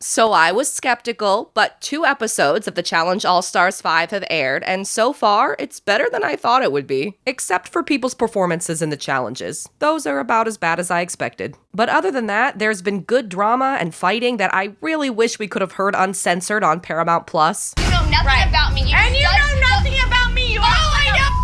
So I was skeptical, but 2 episodes of the Challenge All-Stars 5 have aired, and so far, it's better than I thought it would be. Except for people's performances in the challenges. Those are about as bad as I expected. But other than that, there's been good drama and fighting that I really wish we could have heard uncensored on Paramount+. You know nothing about me. And you know nothing about me. You I know.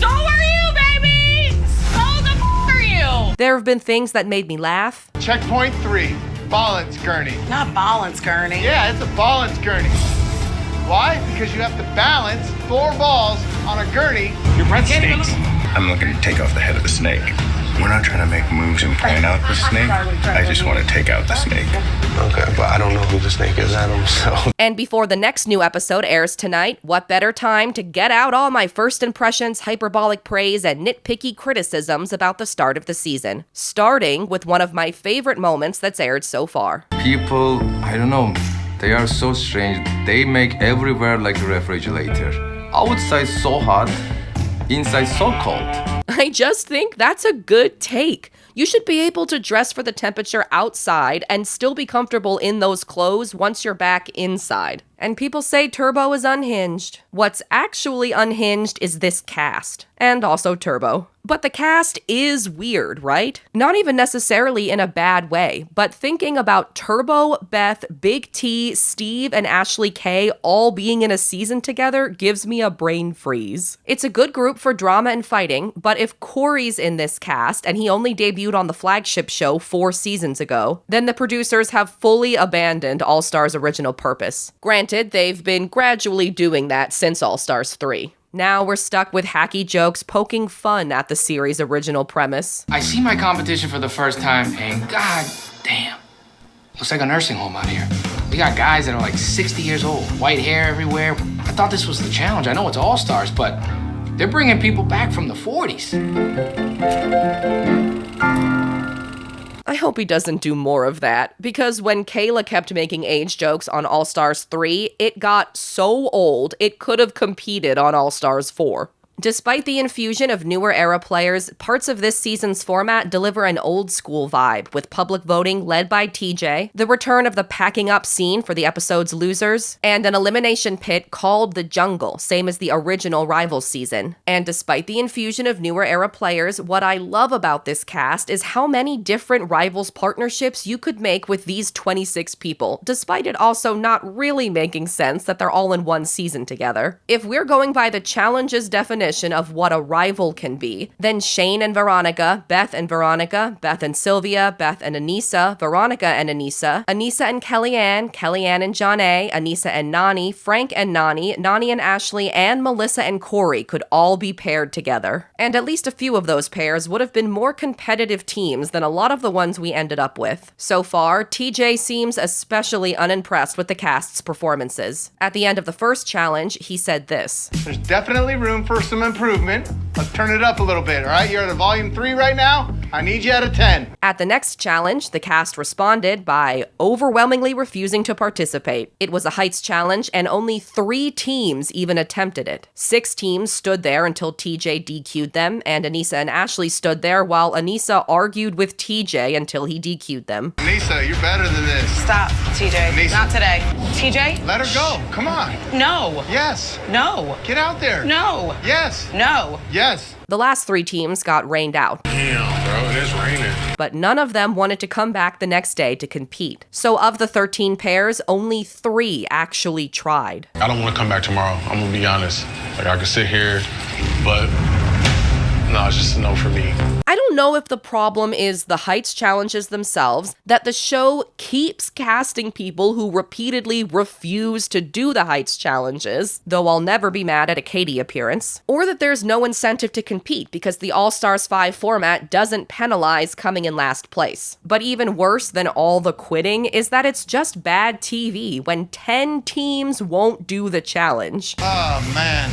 So are you, baby. So the are you. There have been things that made me laugh. Checkpoint 3. Balance gurney. Not balance gurney. Yeah, it's a balance gurney. Why? Because you have to balance 4 balls on a gurney. Your breath stinks. I'm looking to take off the head of the snake. We're not trying to make moves and plan out the snake. I just want to take out the snake. Okay, but I don't know who the snake is, Adam, so... And before the next new episode airs tonight, what better time to get out all my first impressions, hyperbolic praise, and nitpicky criticisms about the start of the season. Starting with one of my favorite moments that's aired so far. People, I don't know, they are so strange. They make everywhere like a refrigerator. Outside so hot, inside so cold. I just think that's a good take. You should be able to dress for the temperature outside and still be comfortable in those clothes once you're back inside. And people say Turbo is unhinged. What's actually unhinged is this cast. And also Turbo. But the cast is weird, right? Not even necessarily in a bad way, but thinking about Turbo, Beth, Big T, Steve, and Ashley K all being in a season together gives me a brain freeze. It's a good group for drama and fighting, but if Corey's in this cast and he only debuted on the flagship show 4 seasons ago, then the producers have fully abandoned All-Stars' original purpose. Granted, they've been gradually doing that since All-Stars 3. Now we're stuck with hacky jokes poking fun at the series' original premise. I see my competition for the first time, and god damn, looks like a nursing home out here. We got guys that are like 60 years old, white hair everywhere. I thought this was the challenge. I know it's All-Stars, but they're bringing people back from the 40s. I hope he doesn't do more of that, because when Kayla kept making age jokes on All-Stars 3, it got so old it could have competed on All-Stars 4. Despite the infusion of newer era players, parts of this season's format deliver an old-school vibe, with public voting led by TJ, the return of the packing up scene for the episode's losers, and an elimination pit called the Jungle, same as the original Rivals season. And despite the infusion of newer era players, what I love about this cast is how many different Rivals partnerships you could make with these 26 people, despite it also not really making sense that they're all in one season together. If we're going by the challenge's definition of what a rival can be, then Shane and Veronica, Beth and Veronica, Beth and Sylvia, Beth and Anissa, Veronica and Anissa, Anissa and Kellyanne, Kellyanne and Janae, Anissa and Nani, Frank and Nani, Nani and Ashley, and Melissa and Corey could all be paired together. And at least a few of those pairs would have been more competitive teams than a lot of the ones we ended up with. So far, TJ seems especially unimpressed with the cast's performances. At the end of the first challenge, he said this. There's definitely room for some improvement. Let's turn it up a little bit, all right? You're at a volume 3 right now. I need you at a 10. At the next challenge, the cast responded by overwhelmingly refusing to participate. It was a Heights challenge, and only 3 teams even attempted it. 6 teams stood there until TJ DQ'd them, and Anissa and Ashley stood there while Anissa argued with TJ until he DQ'd them. Anissa, you're better than this. Stop, TJ. Anissa. Not today. TJ? Let her go. Come on. No. Yes. No. Get out there. No. Yes. No. Yes. The last 3 teams got rained out. Damn, bro, it is raining. But none of them wanted to come back the next day to compete. So of the 13 pairs, only 3 actually tried. I don't want to come back tomorrow. I'm going to be honest. Like, I could sit here, but no, it's just a no for me. I don't know if the problem is the Heights challenges themselves, that the show keeps casting people who repeatedly refuse to do the Heights challenges, though I'll never be mad at a Katie appearance, or that there's no incentive to compete because the All-Stars 5 format doesn't penalize coming in last place. But even worse than all the quitting is that it's just bad TV when 10 teams won't do the challenge. Oh, man.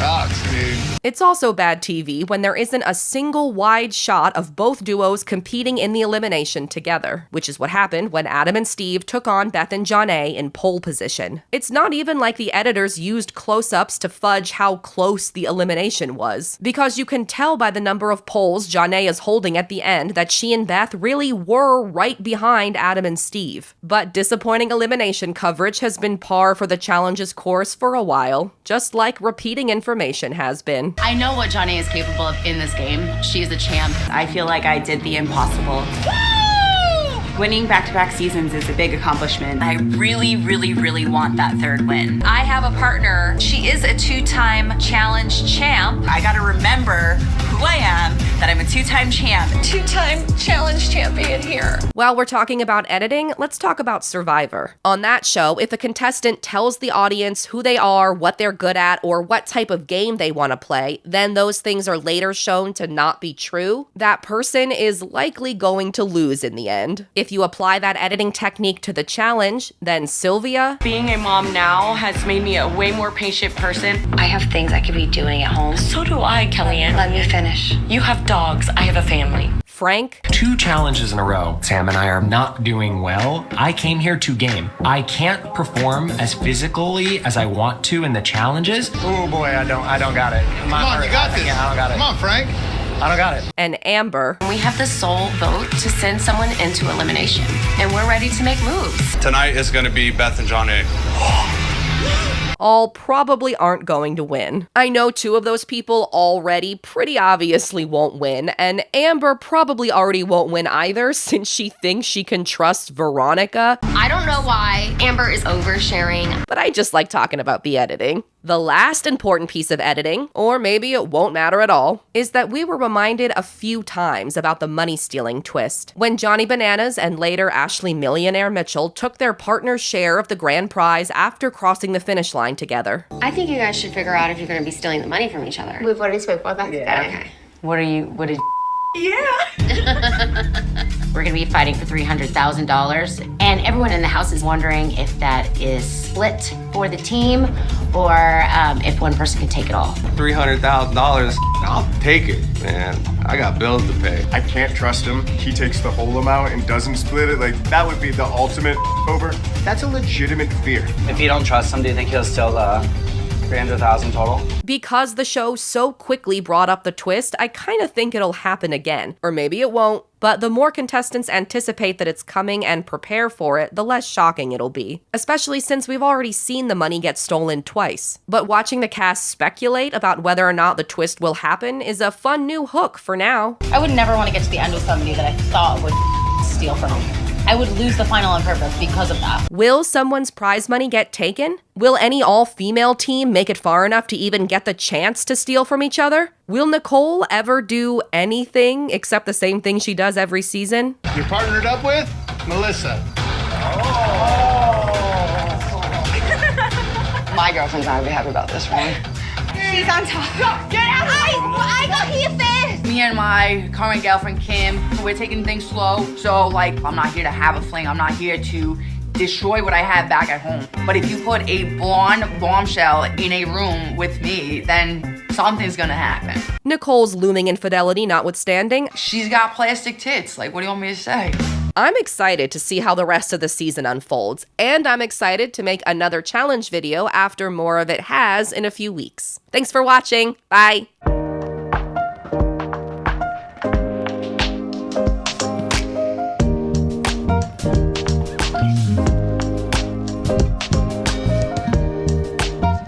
sucks, dude. It's also bad TV when there isn't a single wide shot of both duos competing in the elimination together, which is what happened when Adam and Steve took on Beth and Jonna in pole position. It's not even like the editors used close-ups to fudge how close the elimination was, because you can tell by the number of poles Jonna is holding at the end that she and Beth really were right behind Adam and Steve. But disappointing elimination coverage has been par for the challenge's course for a while, just like repeating information has been. I know what Johnny is capable of in this game. She's a champ. I feel like I did the impossible. Winning back-to-back seasons is a big accomplishment. I really, really, really want that third win. I have a partner. She is a two-time challenge champ. I gotta remember who I am, that I'm a two-time champ. Two-time challenge champion here. While we're talking about editing, let's talk about Survivor. On that show, if a contestant tells the audience who they are, what they're good at, or what type of game they want to play, then those things are later shown to not be true, that person is likely going to lose in the end. If you apply that editing technique to the challenge, then Sylvia... Being a mom now has made me a way more patient person. I have things I could be doing at home. So do I, Kellyanne. Let me finish. You have dogs, I have a family. Frank... 2 challenges in a row, Sam and I are not doing well. I came here to game. I can't perform as physically as I want to in the challenges. Oh boy, I don't got it. Come on, you got this. Yeah, I don't got it. Come on, Frank. I don't got it. And Amber... We have the sole vote to send someone into elimination, and we're ready to make moves. Tonight is going to be Beth and Jonna. all probably aren't going to win. I know 2 of those people already pretty obviously won't win, and Amber probably already won't win either since she thinks she can trust Veronica. I don't know why Amber is oversharing. But I just like talking about the editing. The last important piece of editing, or maybe it won't matter at all, is that we were reminded a few times about the money-stealing twist. When Johnny Bananas and later Ashley Millionaire Mitchell took their partner's share of the grand prize after crossing the finish line together. I think you guys should figure out if you're going to be stealing the money from each other. We've already spoke about that. Yeah. Okay. What did Yeah. We're gonna be fighting for $300,000, and everyone in the house is wondering if that is split for the team or if one person can take it all. $300,000, I'll take it, man. I got bills to pay. I can't trust him. He takes the whole amount and doesn't split it. Like, that would be the ultimate over. That's a legitimate fear. If you don't trust him, do you think he'll still 300,000 total? Because the show so quickly brought up the twist, I kind of think it'll happen again. Or maybe it won't. But the more contestants anticipate that it's coming and prepare for it, the less shocking it'll be. Especially since we've already seen the money get stolen twice. But watching the cast speculate about whether or not the twist will happen is a fun new hook for now. I would never want to get to the end with somebody that I thought would steal from me. I would lose the final on purpose because of that. Will someone's prize money get taken? Will any all-female team make it far enough to even get the chance to steal from each other? Will Nicole ever do anything except the same thing she does every season? You're partnered up with Melissa. My girlfriend's not going to be happy about this one. She's on top. Get out! I got here first! Me and my current girlfriend, Kim, we're taking things slow. So, like, I'm not here to have a fling. I'm not here to destroy what I have back at home. But if you put a blonde bombshell in a room with me, then something's gonna happen. Nicole's looming infidelity notwithstanding, She's got plastic tits. Like, what do you want me to say? I'm excited to see how the rest of the season unfolds, and I'm excited to make another challenge video after more of it has in a few weeks. Thanks for watching. Bye.